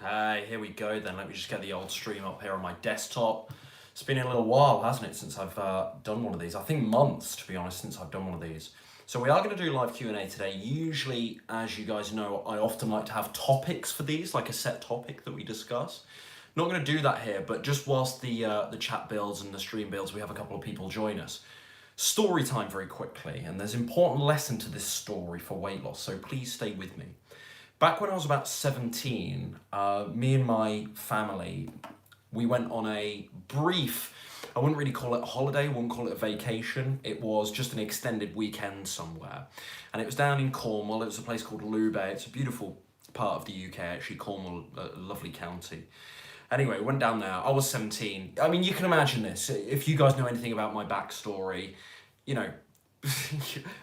Okay, here we go then. Let me just get the old stream up here on my desktop. It's been a little while, hasn't it, since I've done one of these. I think months, to be honest, since I've done one of these. So we are going to do live Q&A today. Usually, as you guys know, I often like to have topics for these, like a set topic that we discuss. Not going to do that here, but just whilst the chat builds and the stream builds, we have a couple of people join us. Story time very quickly, and there's an important lesson to this story for weight loss, so please stay with me. Back when I was about 17, me and my family, we went on a brief, I wouldn't really call it a holiday, I wouldn't call it a vacation. It was just an extended weekend somewhere. And it was down in Cornwall. It was a place called Liable. It's a beautiful part of the UK, actually. Cornwall, a lovely county. Anyway, we went down there. I was 17. I mean, you can imagine this. If you guys know anything about my backstory, you know,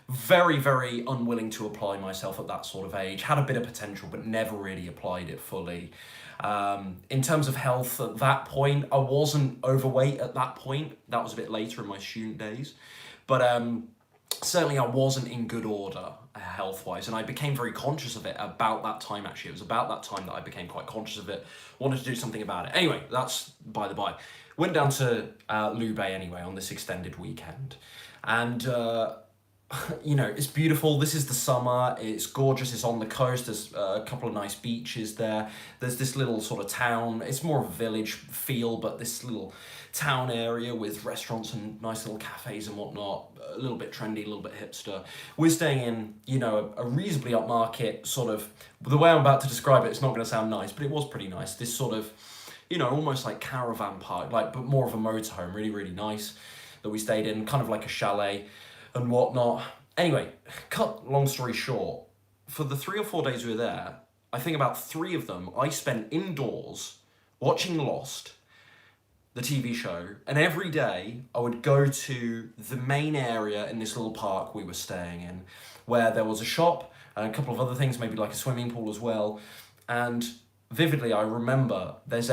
very, very unwilling to apply myself at that sort of age. Had a bit of potential, but never really applied it fully. In terms of health at that point, I wasn't overweight at that point. That was a bit later in my student days. But certainly I wasn't in good order health-wise, and I became very conscious of it about that time, actually. It was about that time that I became quite conscious of it, wanted to do something about it. Anyway, that's by the by. Went down to Lube anyway on this extended weekend. And, you know, it's beautiful. This is the summer. It's gorgeous. It's on the coast. There's a couple of nice beaches there. There's this little sort of town. It's more of a village feel, but this little town area with restaurants and nice little cafes and whatnot. A little bit trendy, a little bit hipster. We're staying in, you know, a reasonably upmarket sort of, the way I'm about to describe it, it's not going to sound nice, but it was pretty nice. This sort of, you know, almost like caravan park, like, but more of a motorhome, really, really nice, that we stayed in, kind of like a chalet and whatnot. Anyway, cut long story short, for the 3 or 4 days we were there, I think about 3 of them I spent indoors watching Lost, the TV show, and every day I would go to the main area in this little park we were staying in, where there was a shop and a couple of other things, maybe like a swimming pool as well. And vividly, I remember because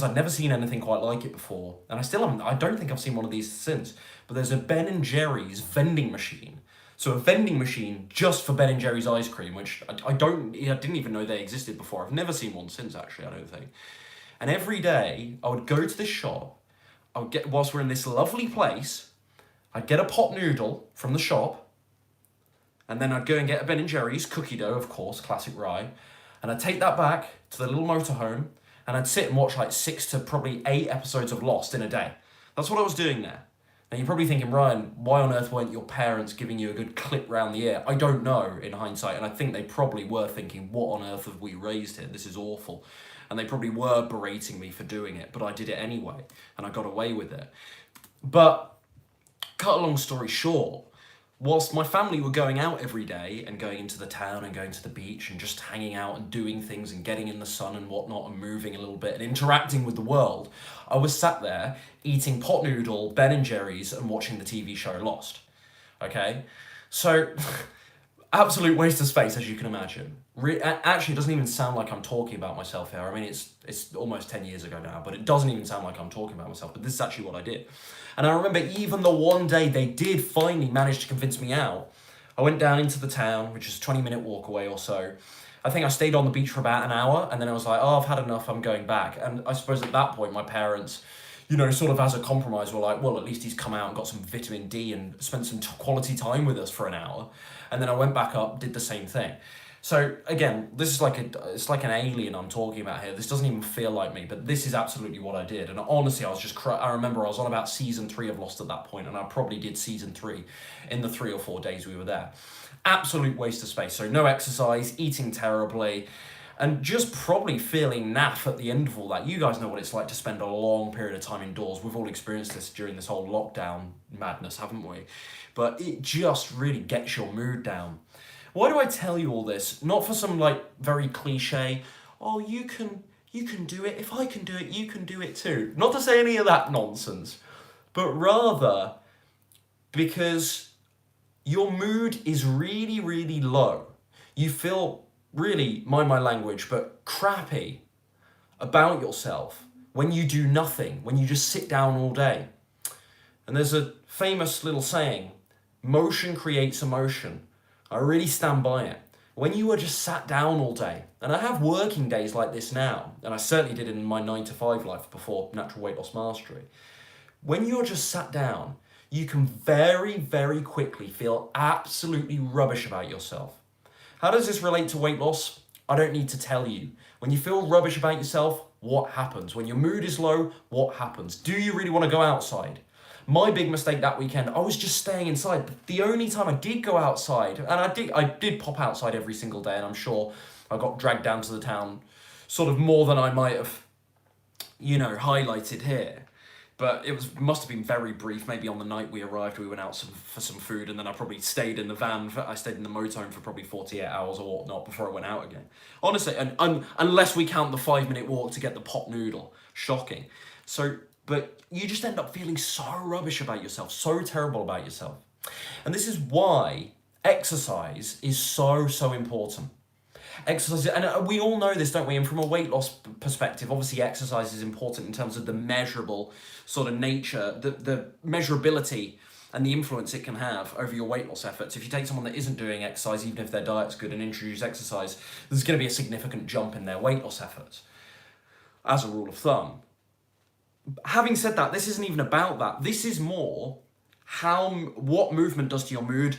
I'd never seen anything quite like it before, and I don't think I've seen one of these since, but there's a Ben and Jerry's vending machine. So a vending machine just for Ben and Jerry's ice cream, which I didn't even know they existed before. I've never seen one since, actually, I don't think. And every day, I would go to this shop, whilst we're in this lovely place, I'd get a pot noodle from the shop, and then I'd go and get a Ben and Jerry's cookie dough, of course, classic rye, and I'd take that back to the little motorhome, and I'd sit and watch like 6 to probably 8 episodes of Lost in a day. That's what I was doing there. Now you're probably thinking, Ryan, why on earth weren't your parents giving you a good clip round the ear? I don't know in hindsight, and I think they probably were thinking, what on earth have we raised here? This is awful. And they probably were berating me for doing it, but I did it anyway, and I got away with it. But, cut a long story short, whilst my family were going out every day and going into the town and going to the beach and just hanging out and doing things and getting in the sun and whatnot and moving a little bit and interacting with the world, I was sat there eating pot noodle, Ben and Jerry's, and watching the TV show Lost. Okay? So, absolute waste of space, as you can imagine. Actually, it doesn't even sound like I'm talking about myself here. I mean, it's almost 10 years ago now, but it doesn't even sound like I'm talking about myself, but this is actually what I did. And I remember even the one day they did finally manage to convince me out, I went down into the town, which is a 20-minute walk away or so. I think I stayed on the beach for about an hour, and then I was like, oh, I've had enough, I'm going back. And I suppose at that point, my parents, you know, sort of as a compromise, were like, well, at least he's come out and got some vitamin D and spent some quality time with us for an hour. And then I went back up, did the same thing. So again, this is it's like an alien I'm talking about here. This doesn't even feel like me, but this is absolutely what I did. And honestly, I was just I remember I was on about season 3 of Lost at that point, and I probably did season 3 in the 3 or 4 days we were there. Absolute waste of space. So no exercise, eating terribly, and just probably feeling naff at the end of all that. You guys know what it's like to spend a long period of time indoors. We've all experienced this during this whole lockdown madness, haven't we? But it just really gets your mood down. Why do I tell you all this? Not for some like very cliche, oh, you can do it. If I can do it, you can do it too. Not to say any of that nonsense, but rather because your mood is really, really low. You feel really, mind my language, but crappy about yourself when you do nothing, when you just sit down all day. And there's a famous little saying, motion creates emotion. I really stand by it. When you are just sat down all day, and I have working days like this now, and I certainly did in my 9 to 5 life before Natural Weight Loss Mastery. When you're just sat down, you can very, very quickly feel absolutely rubbish about yourself. How does this relate to weight loss? I don't need to tell you. When you feel rubbish about yourself, what happens? When your mood is low, what happens? Do you really want to go outside? My big mistake that weekend, I was just staying inside. The only time I did go outside, and I did pop outside every single day, and I'm sure I got dragged down to the town sort of more than I might have, highlighted here. But must have been very brief. Maybe on the night we arrived, we went out for some food, and then I probably stayed in the van. I stayed in the motorhome for probably 48 hours or whatnot before I went out again. Honestly, and unless we count the 5-minute walk to get the pot noodle. Shocking. But you just end up feeling so rubbish about yourself, so terrible about yourself. And this is why exercise is so, so important. Exercise, and we all know this, don't we? And from a weight loss perspective, obviously exercise is important in terms of the measurable sort of nature, the measurability and the influence it can have over your weight loss efforts. If you take someone that isn't doing exercise, even if their diet's good, and introduce exercise, there's going to be a significant jump in their weight loss efforts, as a rule of thumb. Having said that, this isn't even about that. This is more what movement does to your mood,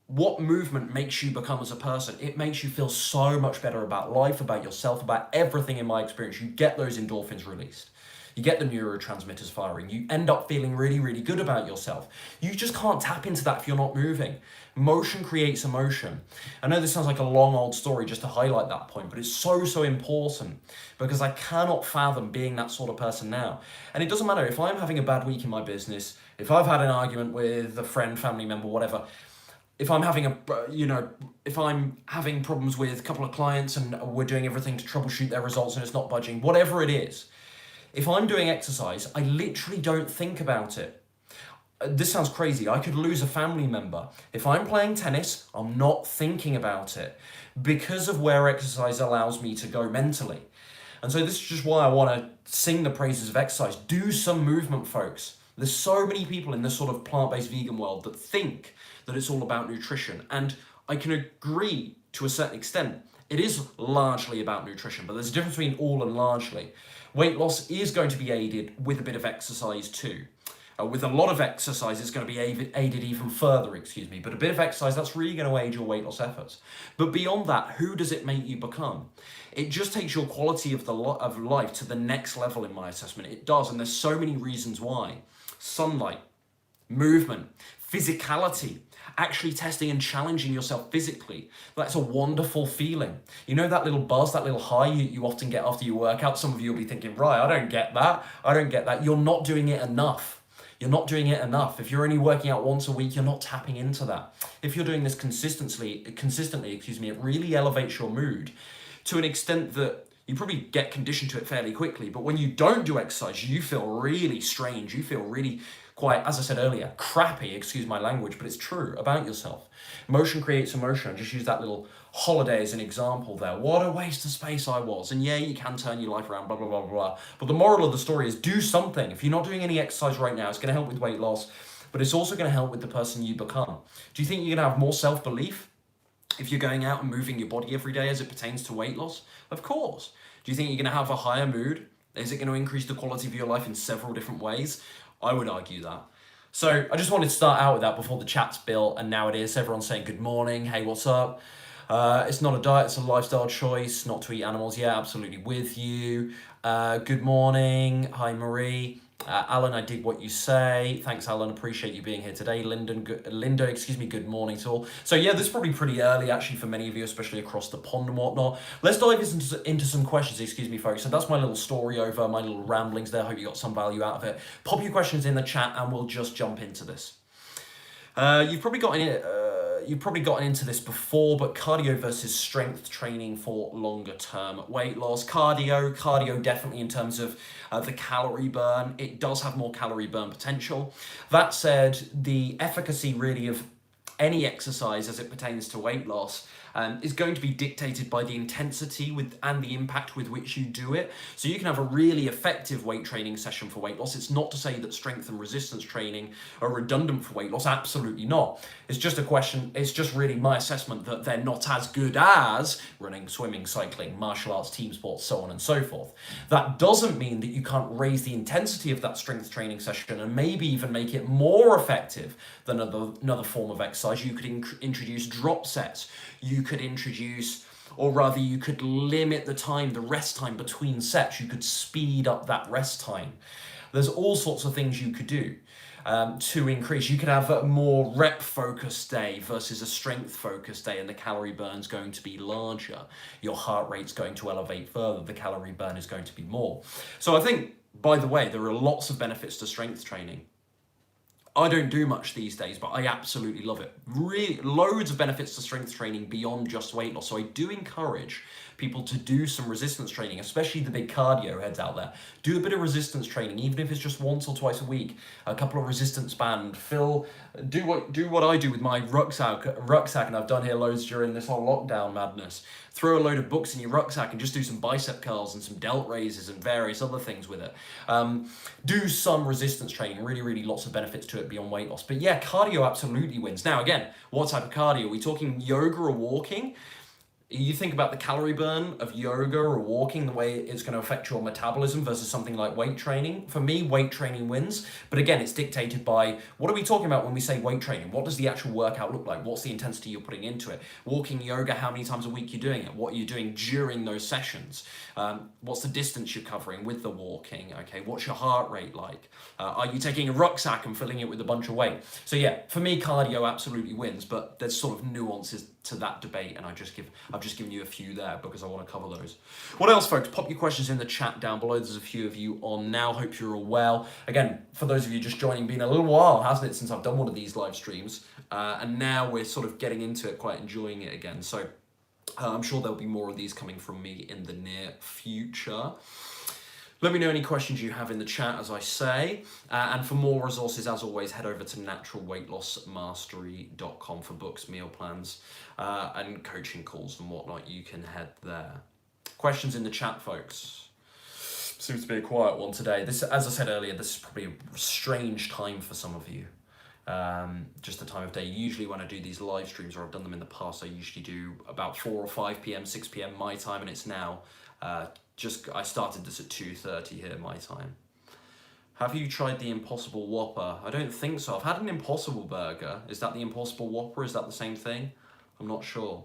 what movement makes you become as a person. It makes you feel so much better about life, about yourself, about everything in my experience. You get those endorphins released. You get the neurotransmitters firing. You end up feeling really, really good about yourself. You just can't tap into that if you're not moving. Motion creates emotion. I know this sounds like a long old story just to highlight that point, but it's so, so important because I cannot fathom being that sort of person now. And it doesn't matter if I'm having a bad week in my business, if I've had an argument with a friend, family member, whatever, if I'm having if I'm having problems with a couple of clients and we're doing everything to troubleshoot their results and it's not budging, whatever it is, if I'm doing exercise, I literally don't think about it. This sounds crazy. I could lose a family member. If I'm playing tennis, I'm not thinking about it because of where exercise allows me to go mentally. And so this is just why I want to sing the praises of exercise. Do some movement, folks. There's so many people in this sort of plant-based vegan world that think that it's all about nutrition. And I can agree to a certain extent. It is largely about nutrition, but there's a difference between all and largely. Weight loss is going to be aided with a bit of exercise too. With a lot of exercise, it's going to be aided even further, but a bit of exercise, that's really going to aid your weight loss efforts. But beyond that, who does it make you become? It just takes your quality of life to the next level in my assessment. It does, and there's so many reasons why. Sunlight, movement, physicality, actually testing and challenging yourself physically. That's a wonderful feeling. You know that little buzz, that little high you often get after you work out? Some of you will be thinking, right, I don't get that. You're not doing it enough. You're not doing it enough. If you're only working out once a week, you're not tapping into that. If you're doing this consistently, it really elevates your mood to an extent that you probably get conditioned to it fairly quickly. But when you don't do exercise, you feel really strange. You feel really quite, as I said earlier, crappy, excuse my language, but it's true about yourself. Motion creates emotion. I just use that little holiday as an example there. What a waste of space I was. And yeah, you can turn your life around, blah, blah, blah, blah. But the moral of the story is do something. If you're not doing any exercise right now, it's going to help with weight loss, but it's also going to help with the person you become. Do you think you're going to have more self-belief if you're going out and moving your body every day as it pertains to weight loss? Of course. Do you think you're going to have a higher mood? Is it going to increase the quality of your life in several different ways? I would argue that. So I just wanted to start out with that before the chat's built, and now it is. Everyone's saying good morning, hey, what's up? It's not a diet, it's a lifestyle choice, not to eat animals. Yeah, absolutely with you. Good morning, hi Marie. Alan, I dig what you say. Thanks, Alan. Appreciate you being here today. Linda, good morning to all. So yeah, this is probably pretty early actually for many of you, especially across the pond and whatnot. Let's dive into some questions, folks. So that's my little story over, my little ramblings there. Hope you got some value out of it. Pop your questions in the chat and we'll just jump into this. You've probably gotten into this before, but cardio versus strength training for longer term weight loss. Cardio definitely in terms of the calorie burn. It does have more calorie burn potential. That said, the efficacy really of any exercise as it pertains to weight loss is going to be dictated by the intensity and the impact with which you do it. So you can have a really effective weight training session for weight loss. It's not to say that strength and resistance training are redundant for weight loss. Absolutely not. It's just really my assessment that they're not as good as running, swimming, cycling, martial arts, team sports, so on and so forth. That doesn't mean that you can't raise the intensity of that strength training session and maybe even make it more effective than another form of exercise. You could introduce drop sets. You could you could limit the rest time between sets. You could speed up that rest time. There's all sorts of things you could do to increase. You could have a more rep focused day versus a strength focused day, and the calorie burn's going to be larger. Your heart rate's going to elevate further. The calorie burn is going to be more. So I think, by the way, there are lots of benefits to strength training. I don't do much these days, but I absolutely love it. Really, loads of benefits to strength training beyond just weight loss. So I do encourage people to do some resistance training, especially the big cardio heads out there. Do a bit of resistance training, even if it's just once or twice a week. A couple of resistance band. Do what I do with my rucksack, and I've done here loads during this whole lockdown madness. Throw a load of books in your rucksack and just do some bicep curls and some delt raises and various other things with it. Do some resistance training. Really, really lots of benefits to it beyond weight loss. But yeah, cardio absolutely wins. Now again, what type of cardio? Are we talking yoga or walking? You think about the calorie burn of yoga or walking, the way it's going to affect your metabolism versus something like weight training. For me, weight training wins. But again, it's dictated by what are we talking about when we say weight training? What does the actual workout look like? What's the intensity you're putting into it? Walking, yoga, how many times a week you're doing it? What are you doing during those sessions? What's the distance you're covering with the walking? Okay, what's your heart rate like? Are you taking a rucksack and filling it with a bunch of weight? So yeah, for me, cardio absolutely wins, but there's sort of nuances to that debate, and I've just given you a few there because I want to cover those. What else, folks? Pop your questions in the chat down below. There's a few of you on now. Hope you're all well. Again, for those of you just joining, been a little while, hasn't it, since I've done one of these live streams, and now we're sort of getting into it, quite enjoying it again. So I'm sure there'll be more of these coming from me in the near future. Let me know any questions you have in the chat, as I say. And for more resources, as always, head over to naturalweightlossmastery.com for books, meal plans, and coaching calls and whatnot. You can head there. Questions in the chat, folks? Seems to be a quiet one today. This, as I said earlier, this is probably a strange time for some of you. Just the time of day. Usually when I do these live streams, or I've done them in the past, I usually do about 4 or 5 p.m, 6 p.m. my time, and it's now I started this at 2:30 here my time. Have you tried the Impossible Whopper? I don't think so. I've had an Impossible Burger. Is that the Impossible Whopper? Is that the same thing? I'm not sure.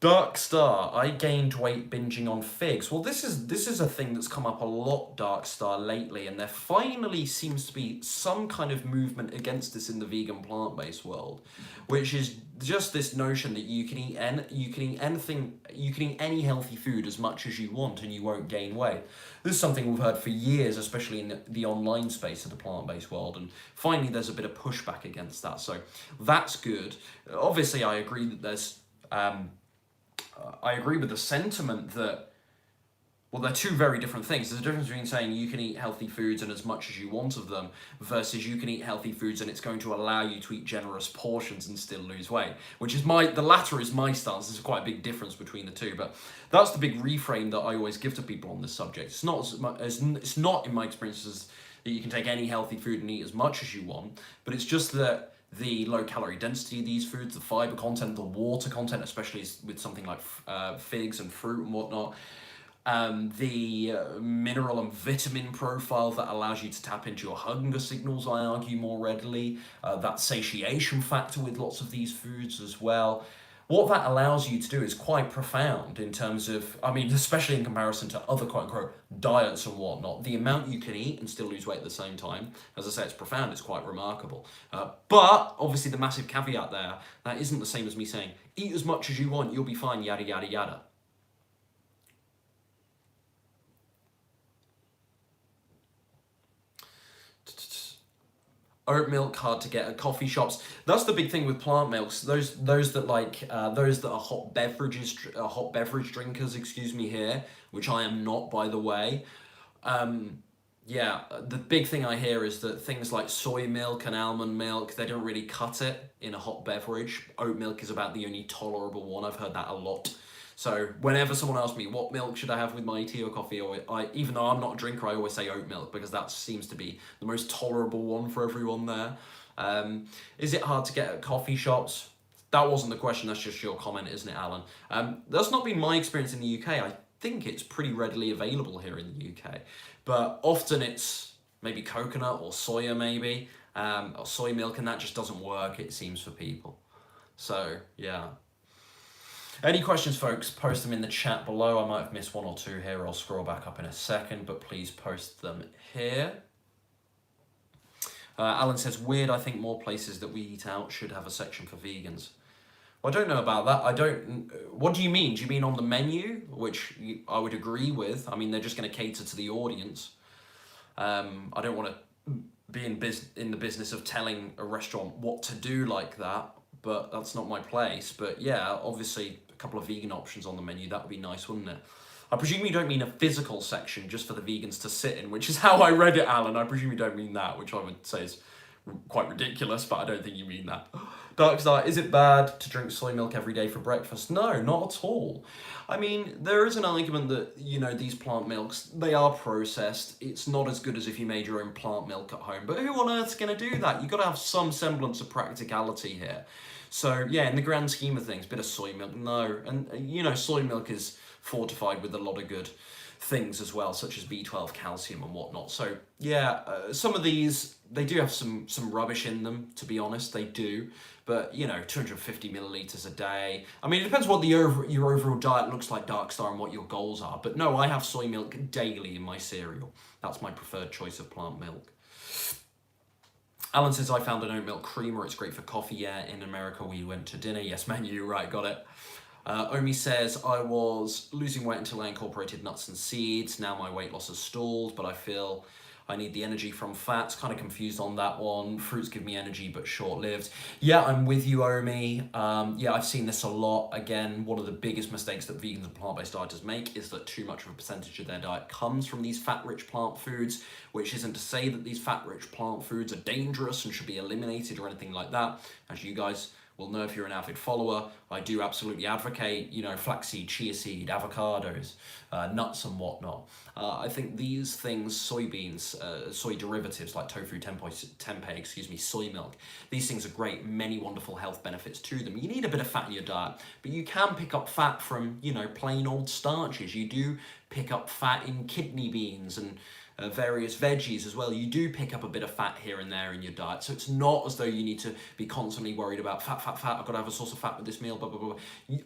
Dark Star, I gained weight binging on figs. Well, this is a thing that's come up a lot, Dark Star, lately, and there finally seems to be some kind of movement against this in the vegan plant-based world, which is just this notion that you can eat any healthy food as much as you want and you won't gain weight. This is something we've heard for years, especially in the online space of the plant-based world, and finally there's a bit of pushback against that. So that's good. Obviously, I agree that there's I agree with the sentiment that, well, they're two very different things. There's a difference between saying you can eat healthy foods and as much as you want of them versus you can eat healthy foods and it's going to allow you to eat generous portions and still lose weight, which is the latter is my stance. There's quite a big difference between the two, but that's the big reframe that I always give to people on this subject. It's not it's not in my experiences that you can take any healthy food and eat as much as you want, but it's just that the low calorie density of these foods, the fiber content, the water content, especially with something like figs and fruit and whatnot, the mineral and vitamin profile that allows you to tap into your hunger signals, I argue, more readily, that satiation factor with lots of these foods as well. What that allows you to do is quite profound in terms of, I mean, especially in comparison to other quote-unquote diets and whatnot, the amount you can eat and still lose weight at the same time, as I say, it's profound, it's quite remarkable. But obviously the massive caveat there, that isn't the same as me saying, eat as much as you want, you'll be fine, yada, yada, yada. Oat milk hard to get at coffee shops. That's the big thing with plant milks. Those that are hot beverage drinkers, excuse me here, which I am not, by the way. Yeah, the big thing I hear is that things like soy milk and almond milk, they don't really cut it in a hot beverage. Oat milk is about the only tolerable one. I've heard that a lot. So whenever someone asks me what milk should I have with my tea or coffee, or even though I'm not a drinker, I always say oat milk because that seems to be the most tolerable one for everyone there. Is it hard to get at coffee shops? That wasn't the question, that's just your comment, isn't it, Alan? That's not been my experience in the UK. I think it's pretty readily available here in the UK. But often it's maybe coconut or soya maybe, or soy milk, and that just doesn't work, it seems, for people. So, yeah. Any questions, folks, post them in the chat below. I might have missed one or two here. I'll scroll back up in a second, but please post them here. Alan says, weird, I think more places that we eat out should have a section for vegans. Well, I don't know about that. What do you mean? Do you mean on the menu? Which I would agree with. I mean, they're just going to cater to the audience. I don't want to be in the business of telling a restaurant what to do like that, but that's not my place. But yeah, obviously a couple of vegan options on the menu, that would be nice, wouldn't it? I presume you don't mean a physical section just for the vegans to sit in, which is how I read it, Alan. I presume you don't mean that, which I would say is quite ridiculous, but I don't think you mean that. Dark Star, is it bad to drink soy milk every day for breakfast? No, not at all. I mean, there is an argument that, you know, these plant milks, they are processed. It's not as good as if you made your own plant milk at home. But who on earth's going to do that? You've got to have some semblance of practicality here. So, yeah, in the grand scheme of things, a bit of soy milk, no. And, you know, soy milk is fortified with a lot of good things as well, such as B12, calcium and whatnot. So yeah, some of these, they do have some rubbish in them, to be honest, they do. But, you know, 250 millilitres a day. I mean, it depends what your overall diet looks like, Darkstar, and what your goals are. But no, I have soy milk daily in my cereal. That's my preferred choice of plant milk. Alan says, I found an oat milk creamer. It's great for coffee. Yeah, in America, we went to dinner. Yes, man, you're right, got it. Omi says, I was losing weight until I incorporated nuts and seeds. Now my weight loss has stalled, but I feel I need the energy from fats. Kind of confused on that one. Fruits give me energy, but short-lived. Yeah, I'm with you, Omi. Yeah, I've seen this a lot. Again, one of the biggest mistakes that vegans and plant-based dieters make is that too much of a percentage of their diet comes from these fat-rich plant foods, which isn't to say that these fat-rich plant foods are dangerous and should be eliminated or anything like that. As you guys will know if you're an avid follower, I do absolutely advocate, you know, flaxseed, chia seed, avocados, nuts and whatnot. I think these things, soybeans, soy derivatives like tofu, tempeh, soy milk, these things are great, many wonderful health benefits to them. You need a bit of fat in your diet, but you can pick up fat from, you know, plain old starches. You do pick up fat in kidney beans and various veggies as well. You do pick up a bit of fat here and there in your diet. So it's not as though you need to be constantly worried about fat, I've got to have a source of fat with this meal, blah, blah, blah.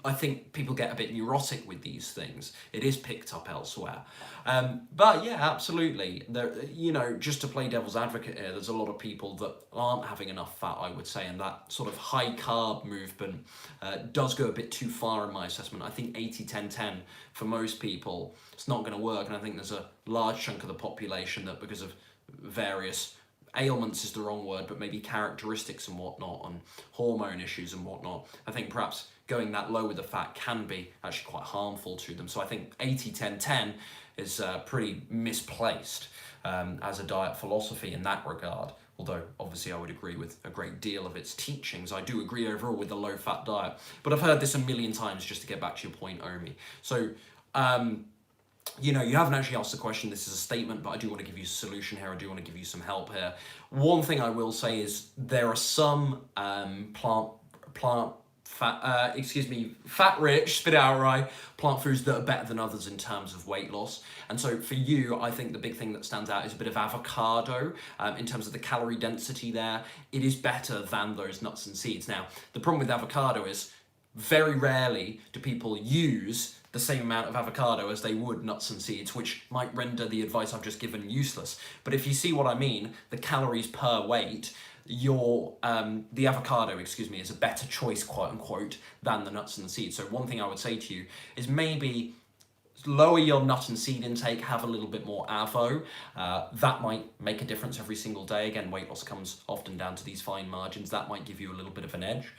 I think people get a bit neurotic with these things. It is picked up elsewhere. But yeah, absolutely. There, you know, just to play devil's advocate here, there's a lot of people that aren't having enough fat, I would say, and that sort of high carb movement does go a bit too far in my assessment. I think 80-10-10 for most people, it's not going to work, and I think there's a large chunk of the population that, because of various ailments is the wrong word, but maybe characteristics and whatnot, and hormone issues and whatnot, I think perhaps going that low with the fat can be actually quite harmful to them. So I think 80-10-10 is pretty misplaced as a diet philosophy in that regard. Although, obviously, I would agree with a great deal of its teachings. I do agree overall with the low-fat diet. But I've heard this a million times, just to get back to your point, Omi. So, you know, you haven't actually asked the question. This is a statement, but I do want to give you a solution here. I do want to give you some help here. One thing I will say is there are some fat-rich, spit it out right, plant foods that are better than others in terms of weight loss. And so for you, I think the big thing that stands out is a bit of avocado. In terms of the calorie density there, it is better than those nuts and seeds. Now, the problem with avocado is very rarely do people use the same amount of avocado as they would nuts and seeds, which might render the advice I've just given useless. But if you see what I mean, the calories per weight, the avocado, is a better choice, quote unquote, than the nuts and the seeds. So one thing I would say to you is maybe lower your nut and seed intake, have a little bit more avo. That might make a difference every single day. Again, weight loss comes often down to these fine margins. That might give you a little bit of an edge.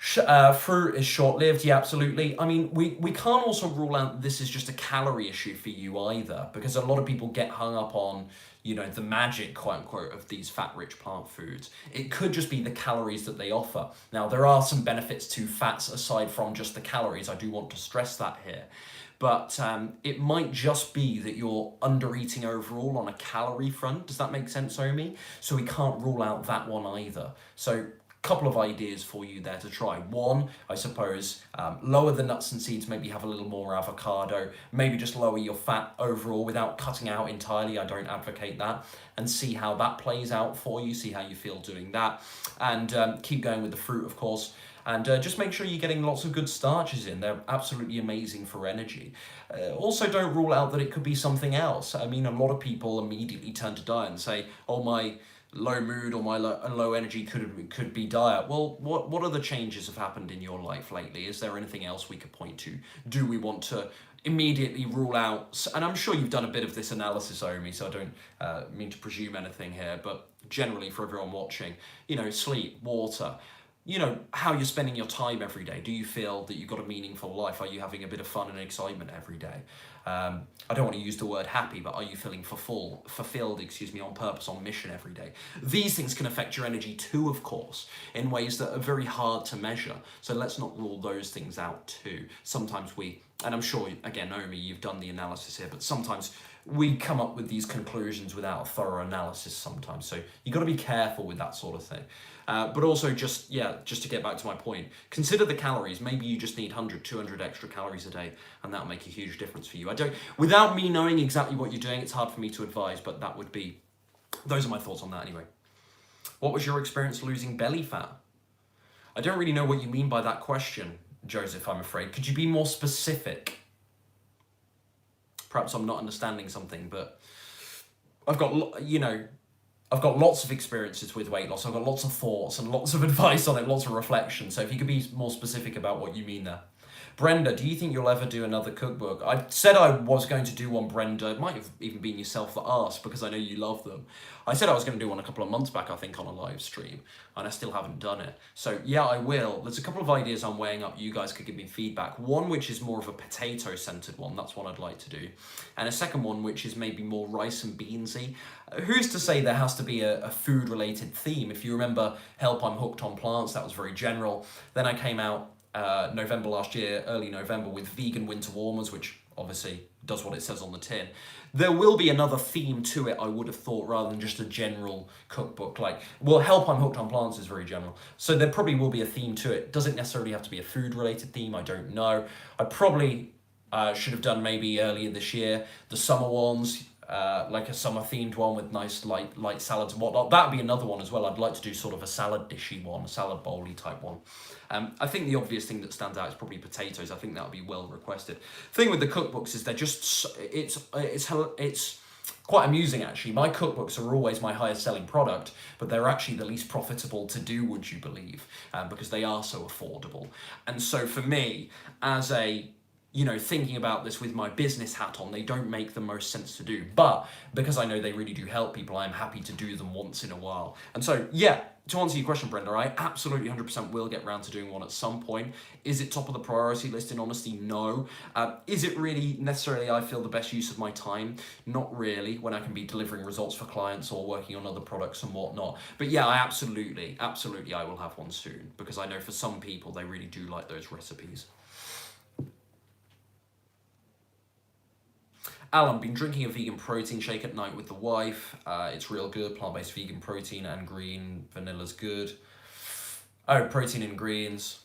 Fruit is short-lived, yeah, absolutely. I mean, we can't also rule out this is just a calorie issue for you either, because a lot of people get hung up on, the magic, quote unquote, of these fat-rich plant foods. It could just be the calories that they offer. Now, there are some benefits to fats aside from just the calories. I do want to stress that here. But it might just be that you're under eating overall on a calorie front. Does that make sense, Omi? So we can't rule out that one either. So couple of ideas for you there to try. One, I suppose, lower the nuts and seeds, maybe have a little more avocado, maybe just lower your fat overall without cutting out entirely. I don't advocate that. And see how that plays out for you, see how you feel doing that. And keep going with the fruit, of course. And just make sure you're getting lots of good starches in. They're absolutely amazing for energy. Also, don't rule out that it could be something else. I mean, a lot of people immediately turn to diet and say, oh, my low mood or my low energy could be diet. Well, what other changes have happened in your life lately? Is there anything else we could point to? Do we want to immediately rule out, and I'm sure you've done a bit of this analysis, Omi, so I don't mean to presume anything here, but generally for everyone watching, sleep, water, how you're spending your time every day. Do you feel that you've got a meaningful life? Are you having a bit of fun and excitement every day? I don't want to use the word happy, but are you feeling fulfilled, on purpose, on mission every day? These things can affect your energy too, of course, in ways that are very hard to measure. So let's not rule those things out too. Sometimes and I'm sure, again, Naomi, you've done the analysis here, but sometimes we come up with these conclusions without a thorough analysis sometimes. So you've got to be careful with that sort of thing. But also just to get back to my point, consider the calories. Maybe you just need 100, 200 extra calories a day, and that'll make a huge difference for you. Without me knowing exactly what you're doing, it's hard for me to advise, but those are my thoughts on that anyway. What was your experience losing belly fat? I don't really know what you mean by that question, Joseph, I'm afraid. Could you be more specific? Perhaps I'm not understanding something, but I've got lots of experiences with weight loss. I've got lots of thoughts and lots of advice on it, lots of reflection. So if you could be more specific about what you mean there. Brenda, do you think you'll ever do another cookbook? I said I was going to do one, Brenda. It might have even been yourself that asked, because I know you love them. I said I was going to do one a couple of months back, I think, on a live stream, and I still haven't done it. So yeah, I will. There's a couple of ideas I'm weighing up. You guys could give me feedback. One which is more of a potato-centered one. That's what I'd like to do. And a second one which is maybe more rice and beansy. Who's to say there has to be a food-related theme? If you remember Help, I'm Hooked on Plants, that was very general. Then I came out November last year, early November, with vegan winter warmers, which obviously does what it says on the tin. There will be another theme to it, I would have thought, rather than just a general cookbook. Help, I'm Hooked on Plants is very general. So there probably will be a theme to it. Does it necessarily have to be a food-related theme? I don't know. I probably should have done maybe earlier this year the summer ones, like a summer themed one with nice light salads and whatnot. That'd be another one as well. I'd like to do sort of a salad dishy one, a salad bowly type one. I think the obvious thing that stands out is probably potatoes. I think that would be well requested. Thing with the cookbooks is they're just, it's quite amusing actually. My cookbooks are always my highest selling product, but they're actually the least profitable to do, would you believe? Because they are so affordable. And so for me, as thinking about this with my business hat on, they don't make the most sense to do. But because I know they really do help people, I'm happy to do them once in a while. And so, yeah, to answer your question, Brenda, I absolutely 100% will get around to doing one at some point. Is it top of the priority list? In honesty, no. Is it really necessarily, I feel, the best use of my time? Not really, when I can be delivering results for clients or working on other products and whatnot. But yeah, I absolutely, I will have one soon, because I know for some people, they really do like those recipes. Alan, been drinking a vegan protein shake at night with the wife. It's real good, plant-based vegan protein and green. Vanilla's good. Oh, protein and greens.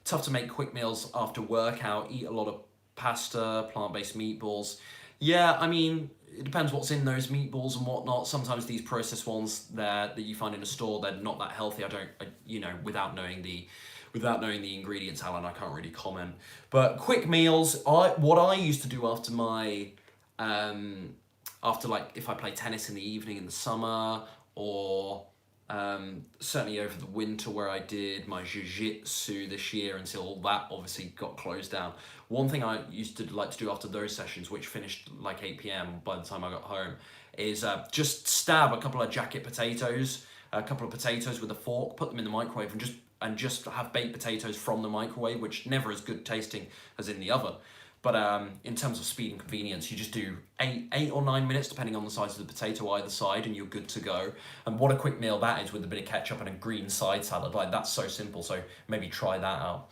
Tough to make quick meals after workout. Eat a lot of pasta, plant-based meatballs. Yeah, I mean, it depends what's in those meatballs and whatnot. Sometimes these processed ones that you find in a store, they're not that healthy. Without knowing the ingredients, Alan, I can't really comment. But quick meals, what I used to do after my, if I play tennis in the evening in the summer, or certainly over the winter where I did my jiu-jitsu this year until that obviously got closed down. One thing I used to like to do after those sessions, which finished like 8 p.m. by the time I got home, is just stab a couple of jacket potatoes, a couple of potatoes with a fork, put them in the microwave, and just and just have baked potatoes from the microwave, which never as good tasting as in the oven. But in terms of speed and convenience, you just do 8 or 9 minutes, depending on the size of the potato either side, and you're good to go. And what a quick meal that is with a bit of ketchup and a green side salad. Like, that's so simple, so maybe try that out.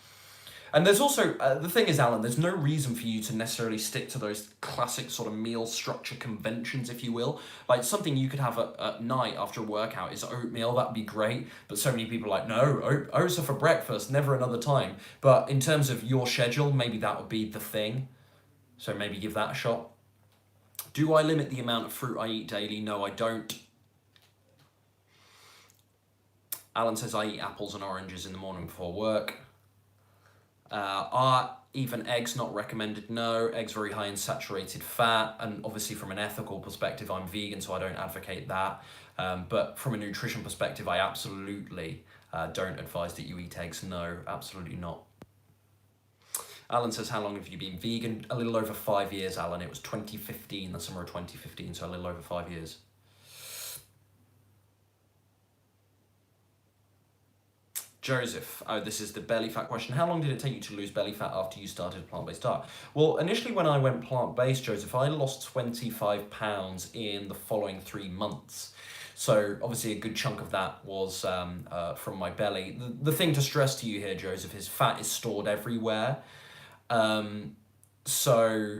And there's also, the thing is, Alan, there's no reason for you to necessarily stick to those classic sort of meal structure conventions, if you will. Like, something you could have at night after a workout is oatmeal. That'd be great. But so many people are like, no, oats are for breakfast, never another time. But in terms of your schedule, maybe that would be the thing. So maybe give that a shot. Do I limit the amount of fruit I eat daily? No, I don't. Alan says I eat apples and oranges in the morning before work. Are even eggs not recommended? No, eggs very high in saturated fat, and obviously from an ethical perspective, I'm vegan, so I don't advocate that. But from a nutrition perspective, I absolutely don't advise that you eat eggs. No, absolutely not. Alan says, how long have you been vegan? A little over 5 years, Alan. It was 2015, the summer of 2015, so a little over 5 years. Joseph, oh, this is the belly fat question. How long did it take you to lose belly fat after you started a plant-based diet? Well, initially when I went plant-based, Joseph, I lost 25 pounds in the following 3 months. So obviously a good chunk of that was from my belly. The thing to stress to you here, Joseph, is fat is stored everywhere. So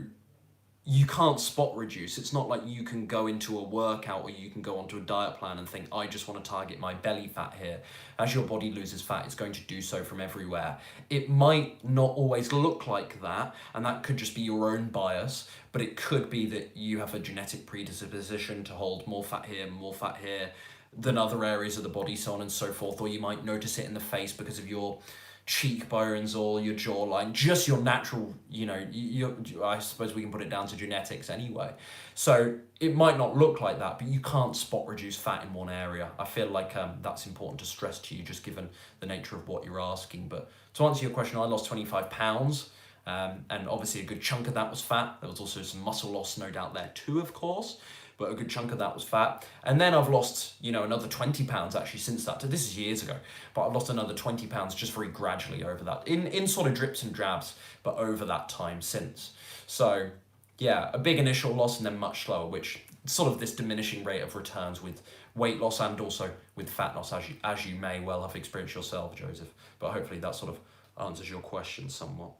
you can't spot reduce. It's not like you can go into a workout or you can go onto a diet plan and think, I just want to target my belly fat here. As your body loses fat, it's going to do so from everywhere. It might not always look like that, and that could just be your own bias, but it could be that you have a genetic predisposition to hold more fat here than other areas of the body, so on and so forth, or you might notice it in the face because of your cheekbones or your jawline, just your natural, I suppose we can put it down to genetics anyway. So it might not look like that, but you can't spot reduce fat in one area. I feel like that's important to stress to you, just given the nature of what you're asking. But to answer your question, I lost 25 pounds, and obviously a good chunk of that was fat. There was also some muscle loss, no doubt there too, of course, but a good chunk of that was fat. And then I've lost, another 20 pounds actually since that. This is years ago, but I've lost another 20 pounds just very gradually over that, in sort of drips and drabs, but over that time since. So yeah, a big initial loss and then much slower, which sort of this diminishing rate of returns with weight loss and also with fat loss, as you may well have experienced yourself, Joseph. But hopefully that sort of answers your question somewhat.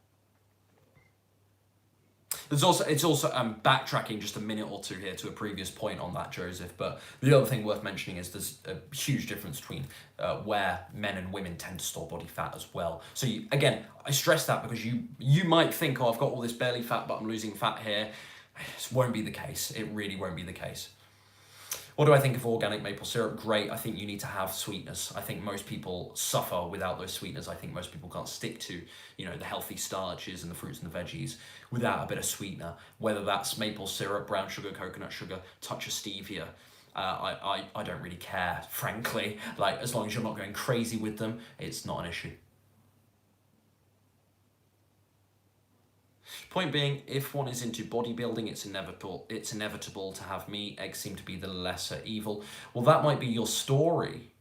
It's also backtracking just a minute or two here to a previous point on that, Joseph, but the other thing worth mentioning is there's a huge difference between where men and women tend to store body fat as well. So again, I stress that because you might think, oh, I've got all this belly fat, but I'm losing fat here. This won't be the case. It really won't be the case. What do I think of organic maple syrup? Great. I think you need to have sweetness. I think most people suffer without those sweeteners. I think most people can't stick to, the healthy starches and the fruits and the veggies without a bit of sweetener, whether that's maple syrup, brown sugar, coconut sugar, touch of stevia. I don't really care, frankly. Like, as long as you're not going crazy with them, it's not an issue. Point being, if one is into bodybuilding, it's inevitable to have meat. Eggs seem to be the lesser evil. Well, that might be your story.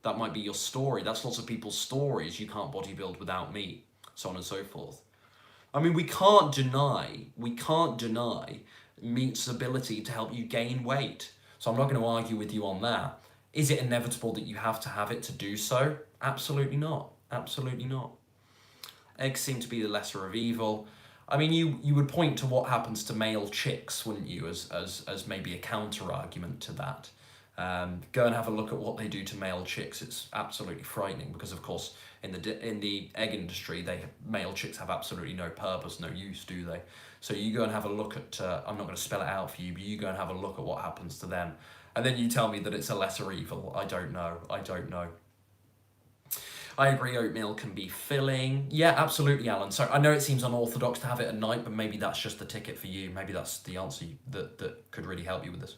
That might be your story. That's lots of people's stories. You can't bodybuild without meat, so on and so forth. I mean, we can't deny meat's ability to help you gain weight. So I'm not going to argue with you on that. Is it inevitable that you have to have it to do so? Absolutely not. Absolutely not. Eggs seem to be the lesser of evil. I mean, you would point to what happens to male chicks, wouldn't you, as maybe a counter-argument to that. Go and have a look at what they do to male chicks. It's absolutely frightening because, of course, in the egg industry, male chicks have absolutely no purpose, no use, do they? So you go and have a look at, I'm not going to spell it out for you, but you go and have a look at what happens to them. And then you tell me that it's a lesser evil. I don't know. I agree, oatmeal can be filling. Yeah, absolutely, Alan. So I know it seems unorthodox to have it at night, but maybe that's just the ticket for you. Maybe that's the answer that could really help you with this.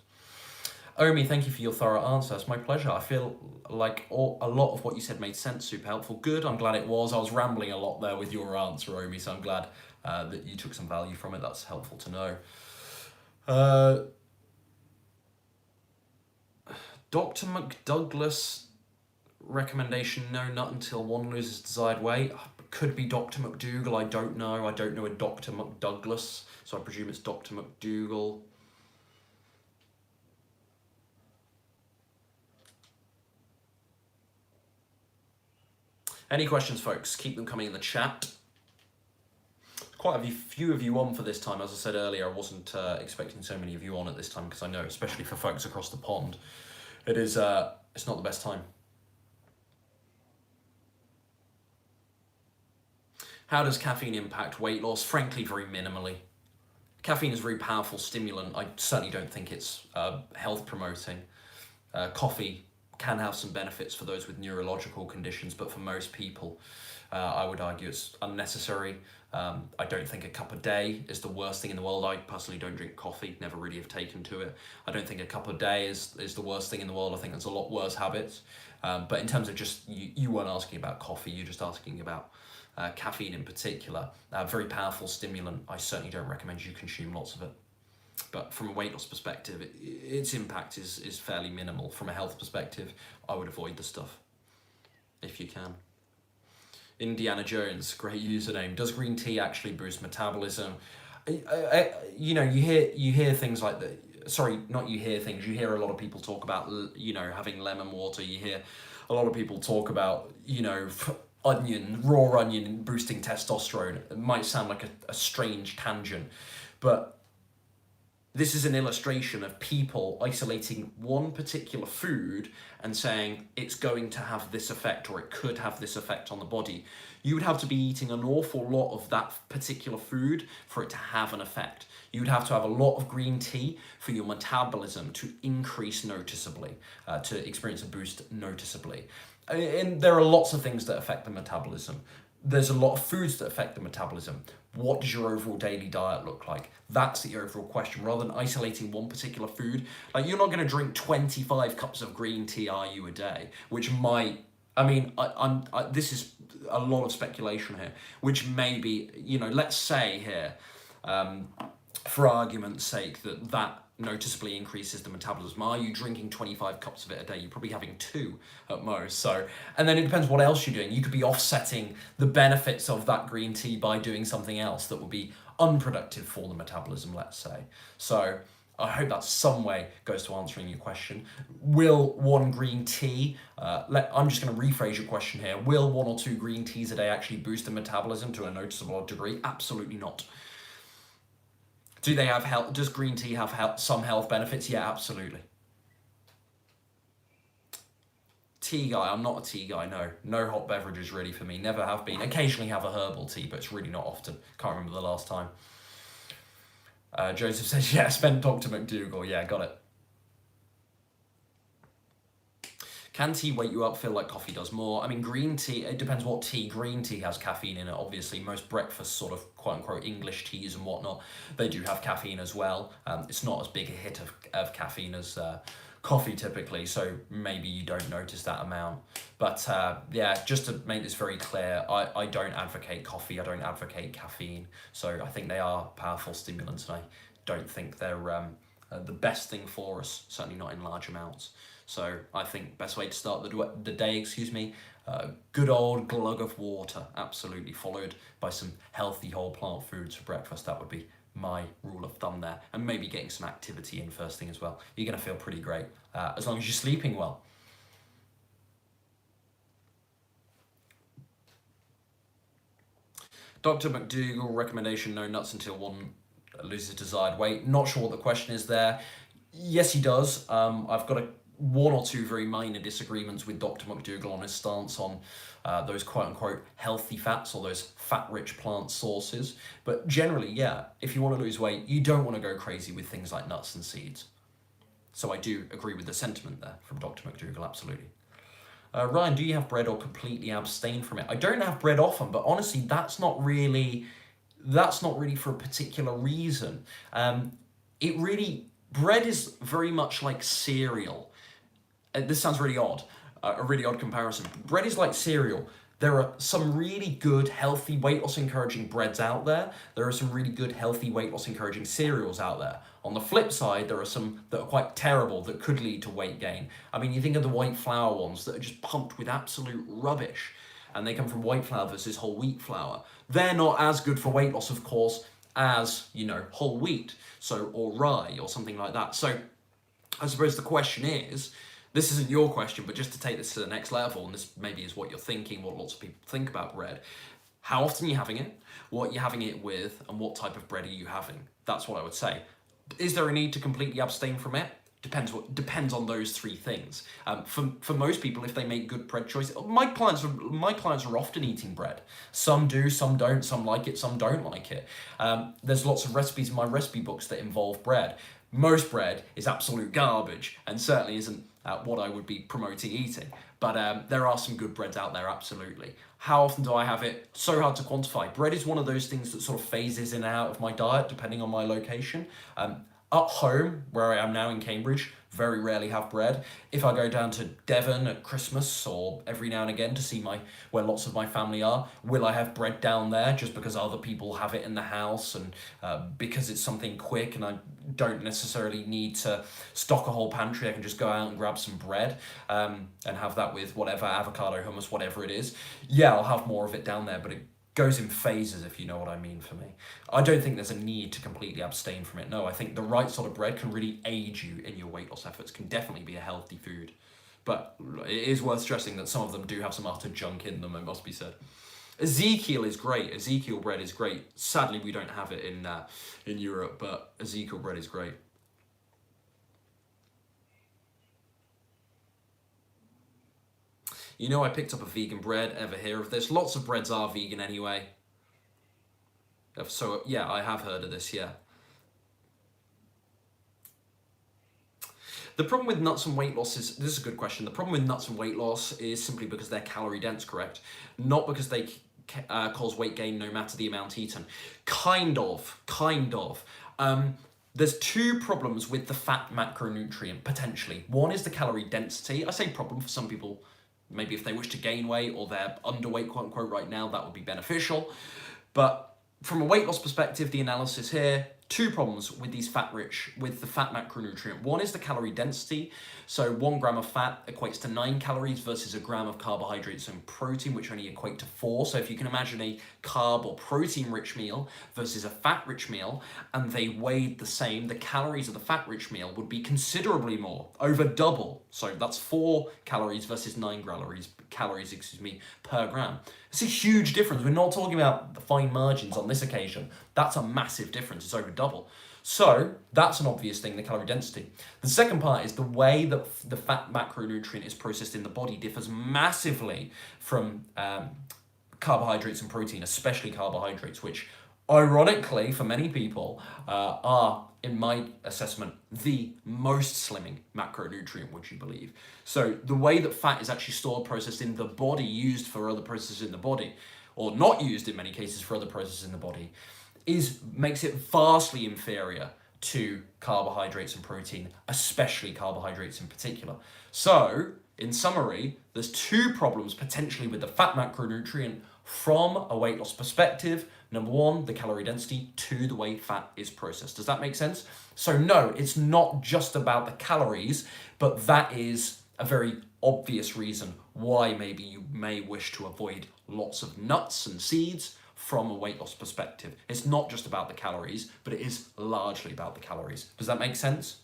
Omi, thank you for your thorough answer. It's my pleasure. I feel like a lot of what you said made sense, super helpful. Good, I'm glad it was. I was rambling a lot there with your answer, Omi, so I'm glad that you took some value from it. That's helpful to know. Dr. McDouglas recommendation, no nut until one loses desired weight. Could be Dr. McDougall, I don't know. I don't know a Dr. McDouglas, so I presume it's Dr. McDougall. Any questions, folks? Keep them coming in the chat. Quite a few of you on for this time. As I said earlier, I wasn't expecting so many of you on at this time because I know, especially for folks across the pond, it is it's not the best time. How does caffeine impact weight loss? Frankly, very minimally. Caffeine is a very powerful stimulant. I certainly don't think it's health promoting. Coffee can have some benefits for those with neurological conditions, but for most people, I would argue it's unnecessary. I don't think a cup a day is the worst thing in the world. I personally don't drink coffee, never really have taken to it. I don't think a cup a day is the worst thing in the world. I think there's a lot worse habits. But in terms of just, you weren't asking about coffee, you're just asking about caffeine in particular. Very powerful stimulant. I certainly don't recommend you consume lots of it. But from a weight loss perspective, its impact is fairly minimal. From a health perspective, I would avoid the stuff, if you can. Indiana Jones, great username. Does green tea actually boost metabolism? You know, you hear things like that. Sorry, not you hear things. You hear a lot of people talk about, you know, having lemon water. You hear a lot of people talk about, you know, raw onion boosting testosterone. It might sound like a strange tangent, but this is an illustration of people isolating one particular food and saying it's going to have this effect or it could have this effect on the body. You would have to be eating an awful lot of that particular food for it to have an effect. You would have to have a lot of green tea for your metabolism to increase noticeably, to experience a boost noticeably. And there are lots of things that affect the metabolism. There's a lot of foods that affect the metabolism. What does your overall daily diet look like? That's the overall question, rather than isolating one particular food. Like, you're not going to drink 25 cups of green tea, are you, a day? Which might, I mean, this is a lot of speculation here, which may be, you know, let's say here, for argument's sake, that noticeably increases the metabolism. Are you drinking 25 cups of it a day? You're probably having 2 at most. So, and then it depends what else you're doing. You could be offsetting the benefits of that green tea by doing something else that would be unproductive for the metabolism, let's say. So I hope that some way goes to answering your question. Will one green tea, I'm just going to rephrase your question here. Will 1 or 2 green teas a day actually boost the metabolism to a noticeable degree? Absolutely not. Do they have health? Does green tea have some health benefits? Yeah, absolutely. Tea guy, I'm not a tea guy, no. No hot beverages really for me, never have been. Occasionally have a herbal tea, but it's really not often. Can't remember the last time. Joseph says, yeah, spent Dr. McDougall. Yeah, got it. Can tea wake you up? Feel like coffee does more? I mean, green tea, it depends what tea. Green tea has caffeine in it, obviously. Most breakfast sort of quote-unquote English teas and whatnot, they do have caffeine as well. It's not as big a hit of caffeine as coffee typically, so maybe you don't notice that amount. But yeah, just to make this very clear, I don't advocate coffee, I don't advocate caffeine. So I think they are powerful stimulants, and I don't think they're the best thing for us, certainly not in large amounts. So I think best way to start the day, good old glug of water, absolutely, followed by some healthy whole plant foods for breakfast. That would be my rule of thumb there, and maybe getting some activity in first thing as well. You're going to feel pretty great, as long as you're sleeping well. Dr. McDougall, recommendation, no nuts until one loses desired weight. Not sure what the question is there. Yes, he does. I've got 1 or 2 very minor disagreements with Dr. McDougall on his stance on those quote-unquote healthy fats or those fat-rich plant sources. But generally, yeah, if you want to lose weight, you don't want to go crazy with things like nuts and seeds. So I do agree with the sentiment there from Dr. McDougall, absolutely. Ryan, do you have bread or completely abstain from it? I don't have bread often, but honestly, that's not really for a particular reason. Bread is very much like cereal. This sounds really odd, a really odd comparison. Bread is like cereal. There are some really good, healthy, weight loss encouraging breads out there. There are some really good, healthy, weight loss encouraging cereals out there. On the flip side, there are some that are quite terrible that could lead to weight gain. I mean, you think of the white flour ones that are just pumped with absolute rubbish, and they come from white flour versus whole wheat flour. They're not as good for weight loss, of course, as, whole wheat, or rye or something like that. So I suppose the question is, this isn't your question, but just to take this to the next level, and this maybe is what you're thinking, what lots of people think about bread. How often are you having it? What you're having it with, and what type of bread are you having? That's what I would say. Is there a need to completely abstain from it? Depends on those three things. For most people, if they make good bread choices, my clients are often eating bread. Some do, some don't. Some like it, some don't like it. There's lots of recipes in my recipe books that involve bread. Most bread is absolute garbage, and certainly isn't what I would be promoting eating. But there are some good breads out there, absolutely. How often do I have it? So hard to quantify. Bread is one of those things that sort of phases in and out of my diet depending on my location. At home, where I am now in Cambridge, very rarely have bread. If I go down to Devon at Christmas or every now and again to see where lots of my family are, will I have bread down there just because other people have it in the house and because it's something quick and I don't necessarily need to stock a whole pantry. I can just go out and grab some bread and have that with whatever, avocado, hummus, whatever it is. Yeah, I'll have more of it down there, but it goes in phases, if you know what I mean for me. I don't think there's a need to completely abstain from it. No, I think the right sort of bread can really aid you in your weight loss efforts, can definitely be a healthy food. But it is worth stressing that some of them do have some utter junk in them, it must be said. Ezekiel is great. Ezekiel bread is great. Sadly, we don't have it in Europe, but Ezekiel bread is great. I picked up a vegan bread. Ever hear of this? Lots of breads are vegan anyway. So, yeah, I have heard of this, yeah. The problem with nuts and weight loss is, this is a good question, the problem with nuts and weight loss is simply because they're calorie dense, correct? Not because they cause weight gain no matter the amount eaten. Kind of. There's two problems with the fat macronutrient, potentially. One is the calorie density. I say problem for some people. Maybe if they wish to gain weight or they're underweight, quote unquote, right now, that would be beneficial. But from a weight loss perspective, the analysis here, two problems with the fat macronutrient. One is the calorie density. So 1 gram of fat equates to 9 calories versus a gram of carbohydrates and protein, which only equate to 4. So if you can imagine a carb or protein rich meal versus a fat rich meal, and they weighed the same, the calories of the fat rich meal would be considerably more, over double. So that's 4 calories versus 9 calories per gram. It's a huge difference. We're not talking about the fine margins on this occasion. That's a massive difference. It's over double. So that's an obvious thing, the calorie density. The second part is the way that the fat macronutrient is processed in the body differs massively from carbohydrates and protein, especially carbohydrates, which ironically for many people are, in my assessment, the most slimming macronutrient, would you believe? So the way that fat is actually stored, processed in the body, used for other processes in the body, or not used in many cases for other processes in the body, makes it vastly inferior to carbohydrates and protein, especially carbohydrates in particular. So, in summary, there's two problems potentially with the fat macronutrient from a weight loss perspective. Number one, the calorie density. 2, the way fat is processed. Does that make sense? So no, it's not just about the calories, but that is a very obvious reason why maybe you may wish to avoid lots of nuts and seeds from a weight loss perspective. It's not just about the calories, but it is largely about the calories. Does that make sense?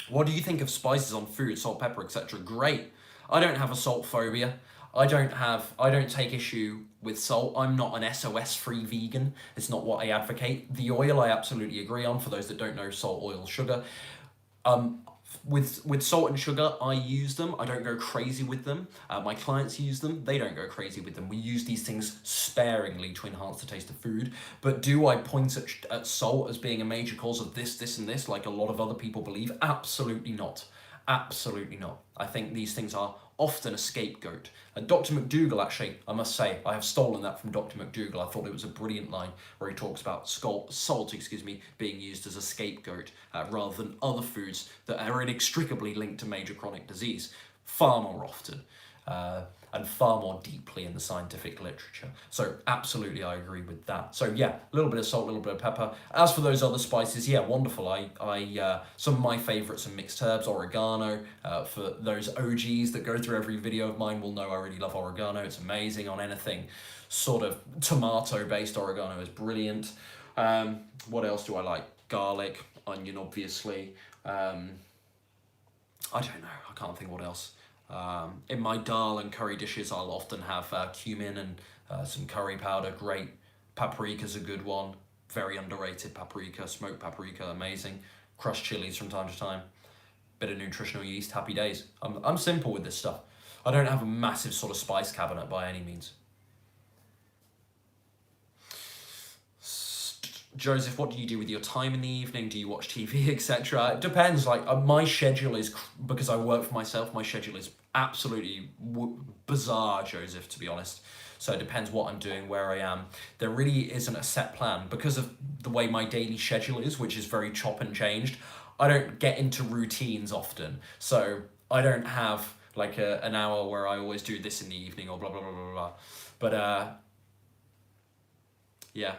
What do you think of spices on food, salt, pepper, etc.? Great. I don't have a salt phobia. I don't take issue with salt. I'm not an SOS-free vegan. It's not what I advocate. The oil I absolutely agree on, for those that don't know, salt, oil, sugar. With salt and sugar, I use them. I don't go crazy with them. My clients use them. They don't go crazy with them. We use these things sparingly to enhance the taste of food. But do I point at salt as being a major cause of this, and this, like a lot of other people believe? Absolutely not. Absolutely not. I think these things are often a scapegoat. And Dr. McDougall, actually, I must say, I have stolen that from Dr. McDougall. I thought it was a brilliant line where he talks about salt being used as a scapegoat rather than other foods that are inextricably linked to major chronic disease far more often. and far more deeply in the scientific literature. So absolutely, I agree with that. So yeah, a little bit of salt, a little bit of pepper. As for those other spices, yeah, wonderful. Some of my favorites are mixed herbs, oregano. For those OGs that go through every video of mine will know I really love oregano. It's amazing on anything. Sort of tomato-based oregano is brilliant. What else do I like? Garlic, onion, obviously. I don't know. I can't think what else. In my dal and curry dishes, I'll often have cumin and some curry powder. Great. Paprika's a good one. Very underrated paprika. Smoked paprika, amazing. Crushed chilies from time to time. Bit of nutritional yeast. Happy days. I'm simple with this stuff. I don't have a massive sort of spice cabinet by any means. Joseph, what do you do with your time in the evening? Do you watch TV, etc.? It depends. Like my schedule is, because I work for myself, my schedule is absolutely bizarre, Joseph, to be honest. So it depends what I'm doing, where I am. There really isn't a set plan because of the way my daily schedule is, which is very chop and changed. I don't get into routines often. So I don't have like an hour where I always do this in the evening or blah, blah, blah, blah, blah. But yeah.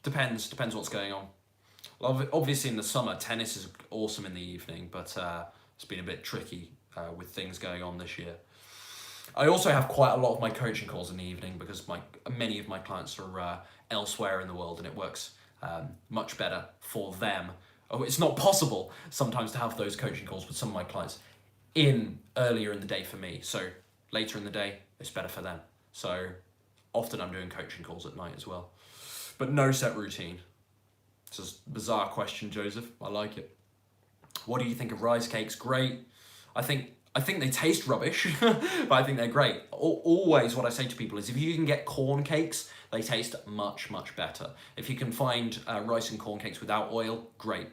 Depends what's going on. Obviously in the summer, tennis is awesome in the evening, but it's been a bit tricky with things going on this year. I also have quite a lot of my coaching calls in the evening because many of my clients are elsewhere in the world, and it works much better for them. Oh, it's not possible sometimes to have those coaching calls with some of my clients earlier in the day for me. So later in the day, it's better for them. So often I'm doing coaching calls at night as well. But no set routine. It's a bizarre question, Joseph. I like it. What do you think of rice cakes? Great. I think they taste rubbish, but I think they're great. Always what I say to people is if you can get corn cakes, they taste much, much better. If you can find rice and corn cakes without oil, great.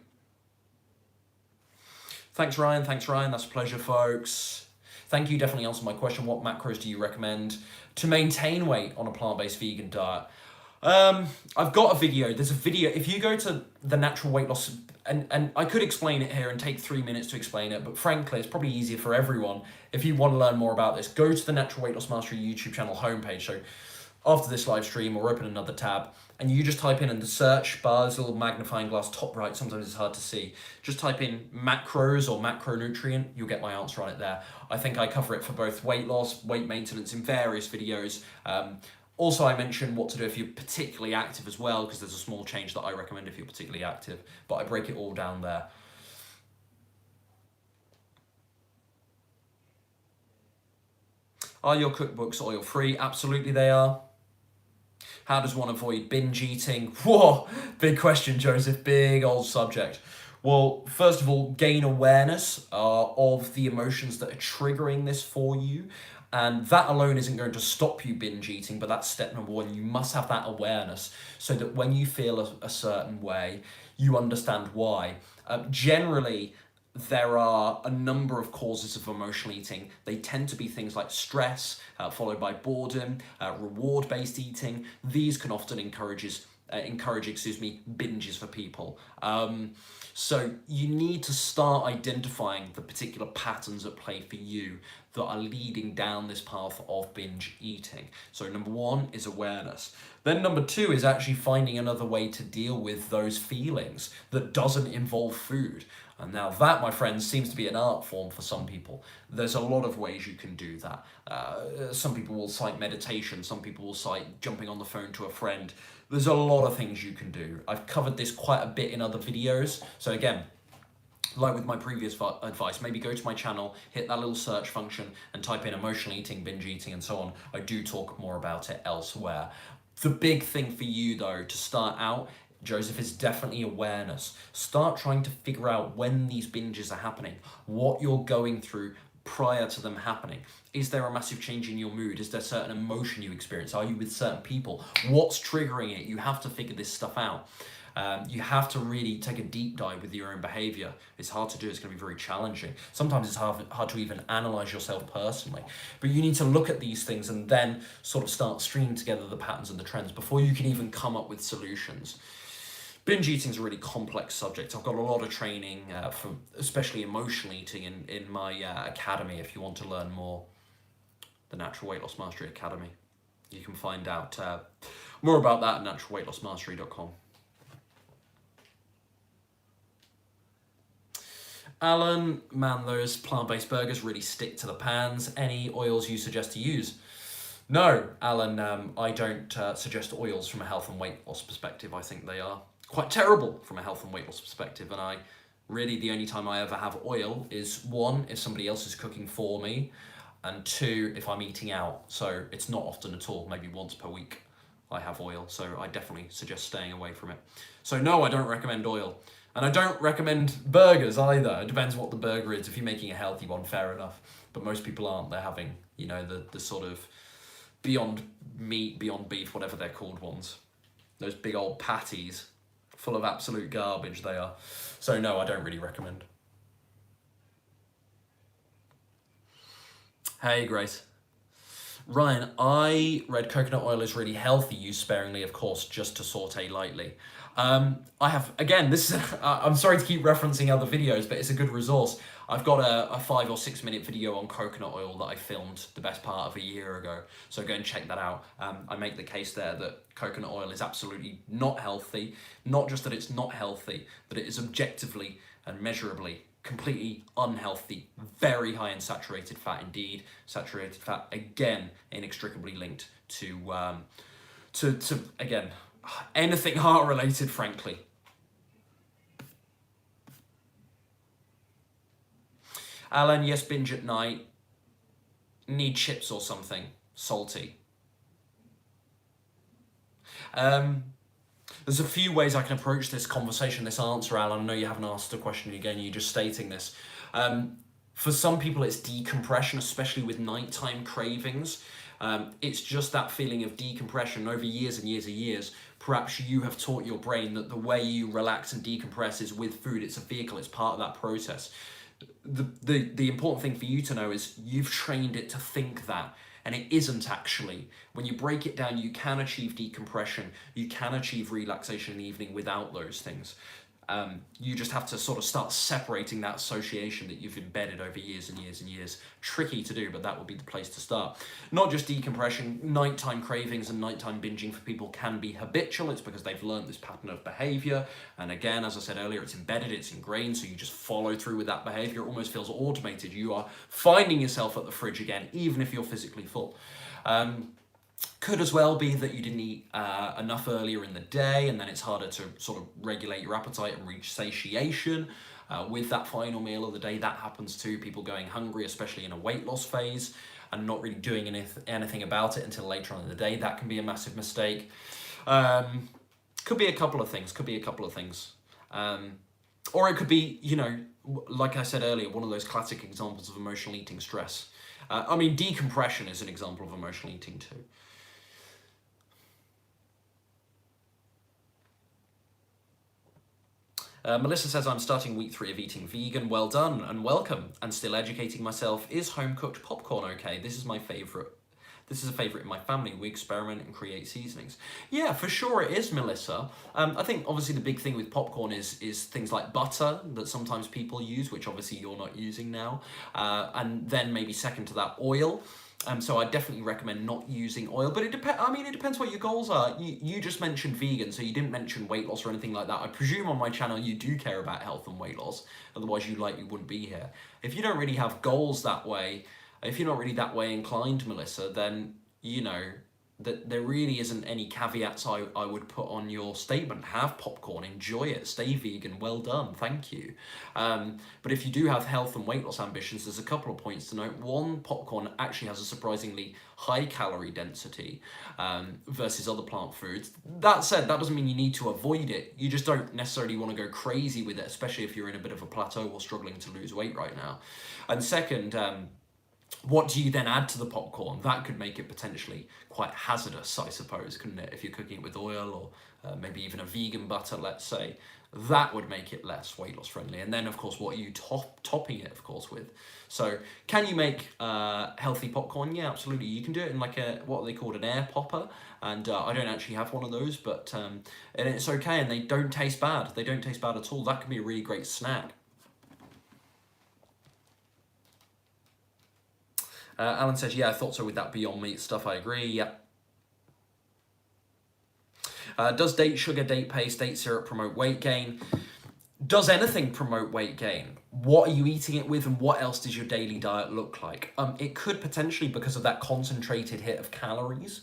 Thanks, Ryan. That's a pleasure, folks. Thank you. Definitely answered my question. What macros do you recommend to maintain weight on a plant-based vegan diet? I've got a video. There's a video. If you go to the natural weight loss, and I could explain it here and take 3 minutes to explain it, but frankly, it's probably easier for everyone. If you want to learn more about this, go to the Natural Weight Loss Mastery YouTube channel homepage. So after this live stream, or open another tab, and you just type in the search bar, there's a little magnifying glass top right. Sometimes it's hard to see. Just type in macros or macronutrient. You'll get my answer on it there. I think I cover it for both weight loss, weight maintenance in various videos. Also, I mentioned what to do if you're particularly active as well, because there's a small change that I recommend if you're particularly active, but I break it all down there. Are your cookbooks oil-free? Absolutely they are. How does one avoid binge eating? Whoa, big question, Joseph, big old subject. Well, first of all, gain awareness of the emotions that are triggering this for you. And that alone isn't going to stop you binge eating, but that's step number one. You must have that awareness so that when you feel a certain way, you understand why. Generally, there are a number of causes of emotional eating. They tend to be things like stress, followed by boredom, reward-based eating. These can often encourage binges for people. So you need to start identifying the particular patterns at play for you that are leading down this path of binge eating. So number one is awareness. Then number two is actually finding another way to deal with those feelings that doesn't involve food. And now that, my friends, seems to be an art form for some people. There's a lot of ways you can do that. Some people will cite meditation. Some people will cite jumping on the phone to a friend. There's a lot of things you can do. I've covered this quite a bit in other videos. So again, like with my previous advice, maybe go to my channel, hit that little search function and type in emotional eating, binge eating and so on. I do talk more about it elsewhere. The big thing for you though, to start out, Joseph, is definitely awareness. Start trying to figure out when these binges are happening, what you're going through prior to them happening. Is there a massive change in your mood? Is there a certain emotion you experience? Are you with certain people? What's triggering it? You have to figure this stuff out. You have to really take a deep dive with your own behavior. It's hard to do. It's going to be very challenging. Sometimes it's hard to even analyze yourself personally. But you need to look at these things and then sort of start stringing together the patterns and the trends before you can even come up with solutions. Binge eating is a really complex subject. I've got a lot of training for especially emotional eating in my academy if you want to learn more. the Natural Weight Loss Mastery Academy. You can find out more about that at naturalweightlossmastery.com. Alan, man, those plant-based burgers really stick to the pans. Any oils you suggest to use? No, Alan, I don't suggest oils from a health and weight loss perspective. I think they are quite terrible from a health and weight loss perspective. And really, the only time I ever have oil is, one, if somebody else is cooking for me, and two, if I'm eating out. So it's not often at all, maybe once per week I have oil. So I definitely suggest staying away from it. So no, I don't recommend oil. And I don't recommend burgers either. It depends what the burger is. If you're making a healthy one, fair enough. But most people aren't. They're having, you know, the sort of Beyond Meat, Beyond Beef, whatever they're called ones. Those big old patties, full of absolute garbage they are. So no, I don't really recommend. Hey, Grace. Ryan, I read coconut oil is really healthy, used sparingly, of course, just to saute lightly. I have, again, this is, I'm sorry to keep referencing other videos, but it's a good resource. I've got a 5 or 6 minute video on coconut oil that I filmed the best part of a year ago. So go and check that out. I make the case there that coconut oil is absolutely not healthy. Not just that it's not healthy, but it is objectively and measurably completely unhealthy, very high in saturated fat indeed. Saturated fat, again, inextricably linked to again, anything heart related, frankly. Alan, yes, binge at night. Need chips or something, salty. There's a few ways I can approach this conversation, this answer, Alan. I know you haven't asked the question again, you're just stating this. For some people, it's decompression, especially with nighttime cravings. It's just that feeling of decompression over years and years and years. Perhaps you have taught your brain that the way you relax and decompress is with food. It's a vehicle, it's part of that process. The important thing for you to know is you've trained it to think that, and it isn't actually. When you break it down, you can achieve decompression, you can achieve relaxation in the evening without those things. You just have to sort of start separating that association that you've embedded over years and years and years. Tricky to do, but that would be the place to start. Not just decompression, nighttime cravings and nighttime binging for people can be habitual. It's because they've learned this pattern of behavior. And again, as I said earlier, it's embedded, it's ingrained, so you just follow through with that behavior. It almost feels automated. You are finding yourself at the fridge again, even if you're physically full. Could as well be that you didn't eat enough earlier in the day, and then it's harder to sort of regulate your appetite and reach satiation with that final meal of the day. That happens too. People going hungry, especially in a weight loss phase, and not really doing anything about it until later on in the day. That can be a massive mistake. Could be a couple of things. Or it could be, you know, like I said earlier, one of those classic examples of emotional eating stress. I mean, decompression is an example of emotional eating too. Melissa says, I'm starting week 3 of eating vegan. Well done and welcome. And still educating myself. Is home-cooked popcorn okay? This is my favourite. This is a favourite in my family. We experiment and create seasonings. Yeah, for sure it is, Melissa. I think obviously the big thing with popcorn is things like butter that sometimes people use, which obviously you're not using now. And then maybe second to that, oil. So I definitely recommend not using oil, but it depends what your goals are. You just mentioned vegan, so you didn't mention weight loss or anything like that. I presume on my channel you do care about health and weight loss, otherwise you likely wouldn't be here. If you don't really have goals that way, if you're not really that way inclined, Melissa, then, you know, that there really isn't any caveats I would put on your statement. Have popcorn, enjoy it, stay vegan, well done, thank you. But if you do have health and weight loss ambitions, there's a couple of points to note. One, popcorn actually has a surprisingly high calorie density versus other plant foods. That said, that doesn't mean you need to avoid it. You just don't necessarily want to go crazy with it, especially if you're in a bit of a plateau or struggling to lose weight right now. And second, what do you then add to the popcorn? That could make it potentially quite hazardous, I suppose, couldn't it? If you're cooking it with oil or maybe even a vegan butter, let's say, that would make it less weight loss friendly. And then, of course, what are you topping it, of course, with? So can you make healthy popcorn? Yeah, absolutely. You can do it in like what they called an air popper. And I don't actually have one of those, but and it's okay. And they don't taste bad. They don't taste bad at all. That can be a really great snack. Alan says, yeah, I thought so with that Beyond Meat stuff. I agree. Yeah. Does date sugar, date paste, date syrup promote weight gain? Does anything promote weight gain? What are you eating it with, and what else does your daily diet look like? It could potentially, because of that concentrated hit of calories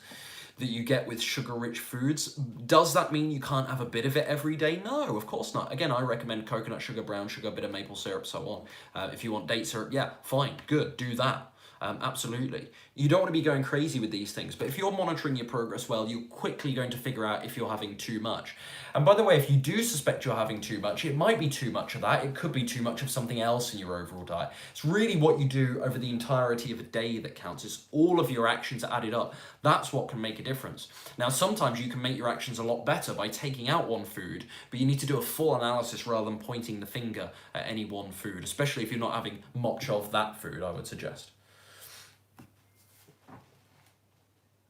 that you get with sugar-rich foods. Does that mean you can't have a bit of it every day? No, of course not. Again, I recommend coconut sugar, brown sugar, a bit of maple syrup, so on. If you want date syrup, yeah, fine, good, do that. Absolutely. You don't want to be going crazy with these things, but if you're monitoring your progress well, you're quickly going to figure out if you're having too much. And by the way, if you do suspect you're having too much, it might be too much of that. It could be too much of something else in your overall diet. It's really what you do over the entirety of a day that counts. It's all of your actions added up. That's what can make a difference. Now, sometimes you can make your actions a lot better by taking out one food, but you need to do a full analysis rather than pointing the finger at any one food, especially if you're not having much of that food, I would suggest.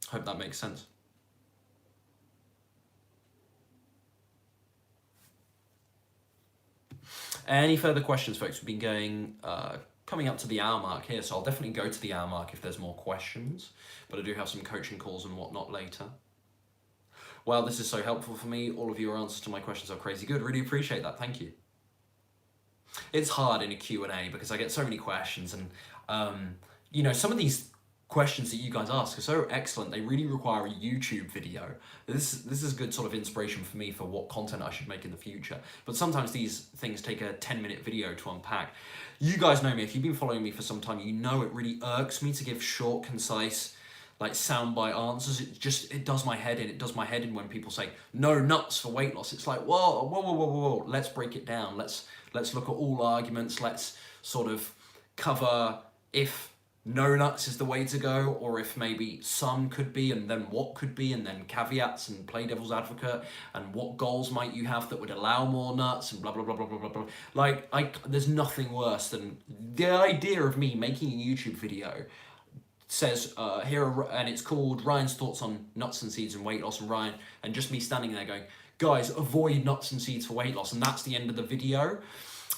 Hope that makes sense. Any further questions, folks? We've been going, coming up to the hour mark here, so I'll definitely go to the hour mark if there's more questions, but I do have some coaching calls and whatnot later. Well, this is so helpful for me. All of your answers to my questions are crazy good. Really appreciate that. Thank you. It's hard in a Q&A because I get so many questions, and you know, some of these questions that you guys ask are so excellent, they really require a YouTube video. This is good sort of inspiration for me for what content I should make in the future. But sometimes these things take a 10-minute video to unpack. You guys know me, if you've been following me for some time, you know it really irks me to give short, concise, like soundbite answers. It does my head in. It does my head in when people say, no nuts for weight loss. It's like, whoa. Let's break it down. Let's look at all arguments. Let's sort of cover if no nuts is the way to go, or if maybe some could be, and then what could be, and then caveats, and play devil's advocate, and what goals might you have that would allow more nuts, and blah, blah, blah, blah, blah, blah, blah. Like, there's nothing worse than the idea of me making a YouTube video says, and it's called Ryan's Thoughts on Nuts and Seeds and Weight Loss, and just me standing there going, guys, avoid nuts and seeds for weight loss, and that's the end of the video.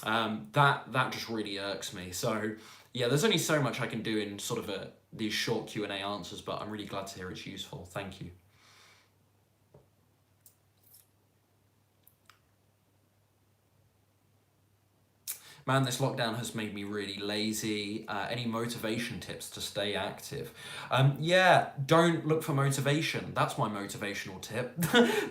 That just really irks me. So yeah, there's only so much I can do in sort of these short Q&A answers, but I'm really glad to hear it's useful. Thank you. Man, this lockdown has made me really lazy. Any motivation tips to stay active? Yeah, don't look for motivation. That's my motivational tip.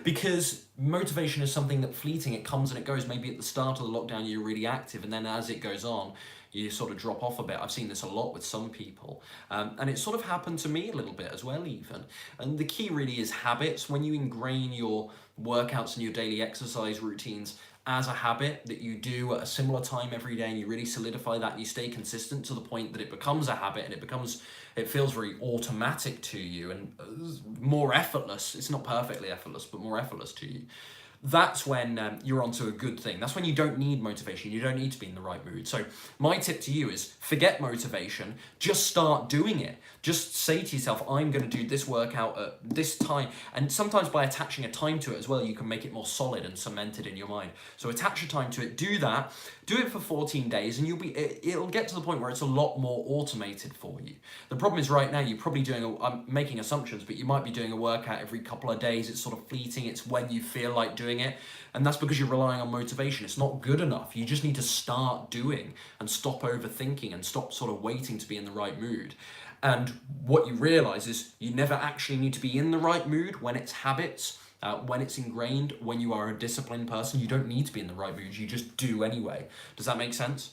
Because motivation is something that's fleeting. It comes and it goes. Maybe at the start of the lockdown you're really active, and then as it goes on, you sort of drop off a bit. I've seen this a lot with some people. And it sort of happened to me a little bit as well even. And the key really is habits. When you ingrain your workouts and your daily exercise routines as a habit that you do at a similar time every day, and you really solidify that, and you stay consistent to the point that it becomes a habit, and it feels very automatic to you and more effortless. It's not perfectly effortless, but more effortless to you. That's when you're onto a good thing. That's when you don't need motivation. You don't need to be in the right mood. So my tip to you is forget motivation. Just start doing it. Just say to yourself, I'm going to do this workout at this time. And sometimes by attaching a time to it as well, you can make it more solid and cemented in your mind. So attach a time to it. Do that. Do it for 14 days, and it'll get to the point where it's a lot more automated for you. The problem is right now you're probably I'm making assumptions, but you might be doing a workout every couple of days. It's sort of fleeting. It's when you feel like doing it, and that's because you're relying on motivation. It's not good enough. You just need to start doing and stop overthinking and stop sort of waiting to be in the right mood. And what you realize is you never actually need to be in the right mood when it's habits. When it's ingrained, when you are a disciplined person, you don't need to be in the right mood. You just do anyway. Does that make sense?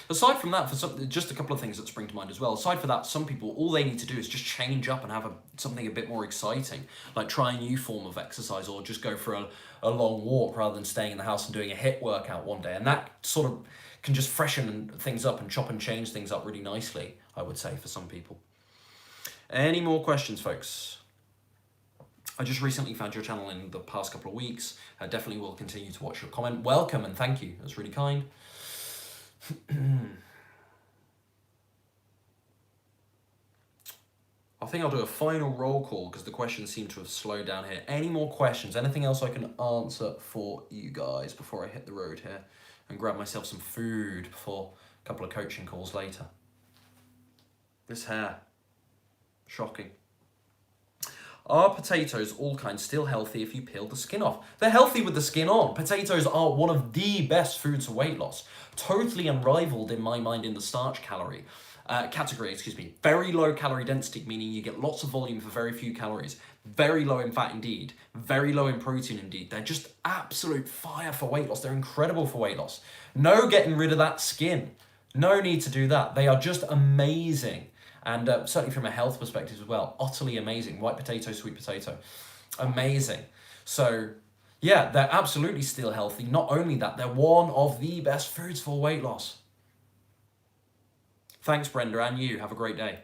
Aside from that, just a couple of things that spring to mind as well. Aside from that, some people, all they need to do is just change up and have something a bit more exciting, like try a new form of exercise, or just go for a long walk rather than staying in the house and doing a HIIT workout one day. And that sort of can just freshen things up and chop and change things up really nicely, I would say, for some people. Any more questions, folks? I just recently found your channel in the past couple of weeks. I definitely will continue to watch your comment. Welcome and thank you. That's really kind. I think I'll do a final roll call because the questions seem to have slowed down here. Any more questions? Anything else I can answer for you guys before I hit the road here? and grab myself some food before a couple of coaching calls later. This hair, shocking. Are potatoes, all kinds, still healthy if you peel the skin off? They're healthy with the skin on. Potatoes are one of the best foods for weight loss. Totally unrivaled in my mind in the starch category. Very low calorie density, meaning you get lots of volume for very few calories. Very low in fat indeed. Very low in protein indeed. They're just absolute fire for weight loss. They're incredible for weight loss. No getting rid of that skin. No need to do that. They are just amazing. And certainly from a health perspective as well, utterly amazing. White potato, sweet potato, amazing. So yeah, they're absolutely still healthy. Not only that, they're one of the best foods for weight loss. Thanks, Brenda, and you. Have a great day.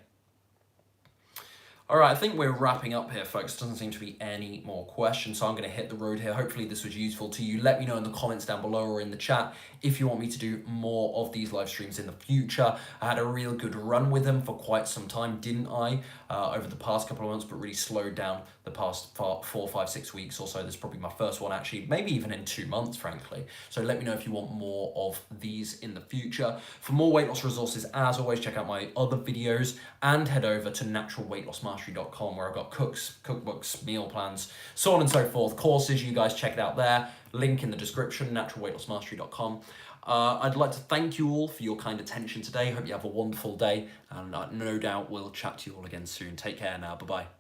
All right, I think we're wrapping up here, folks. Doesn't seem to be any more questions, so I'm going to hit the road here. Hopefully this was useful to you. Let me know in the comments down below or in the chat if you want me to do more of these live streams in the future. I had a real good run with them for quite some time, didn't I, over the past couple of months, but really slowed down the past 4, 5, 6 weeks or so. This is probably my first one, actually, maybe even in 2 months, frankly. So let me know if you want more of these in the future. For more weight loss resources, as always, check out my other videos and head over to naturalweightlossmastery.com, where I've got cookbooks, meal plans, so on and so forth, courses. You guys check it out there. Link in the description, naturalweightlossmastery.com. I'd like to thank you all for your kind attention today. Hope you have a wonderful day, and no doubt we'll chat to you all again soon. Take care now. Bye-bye.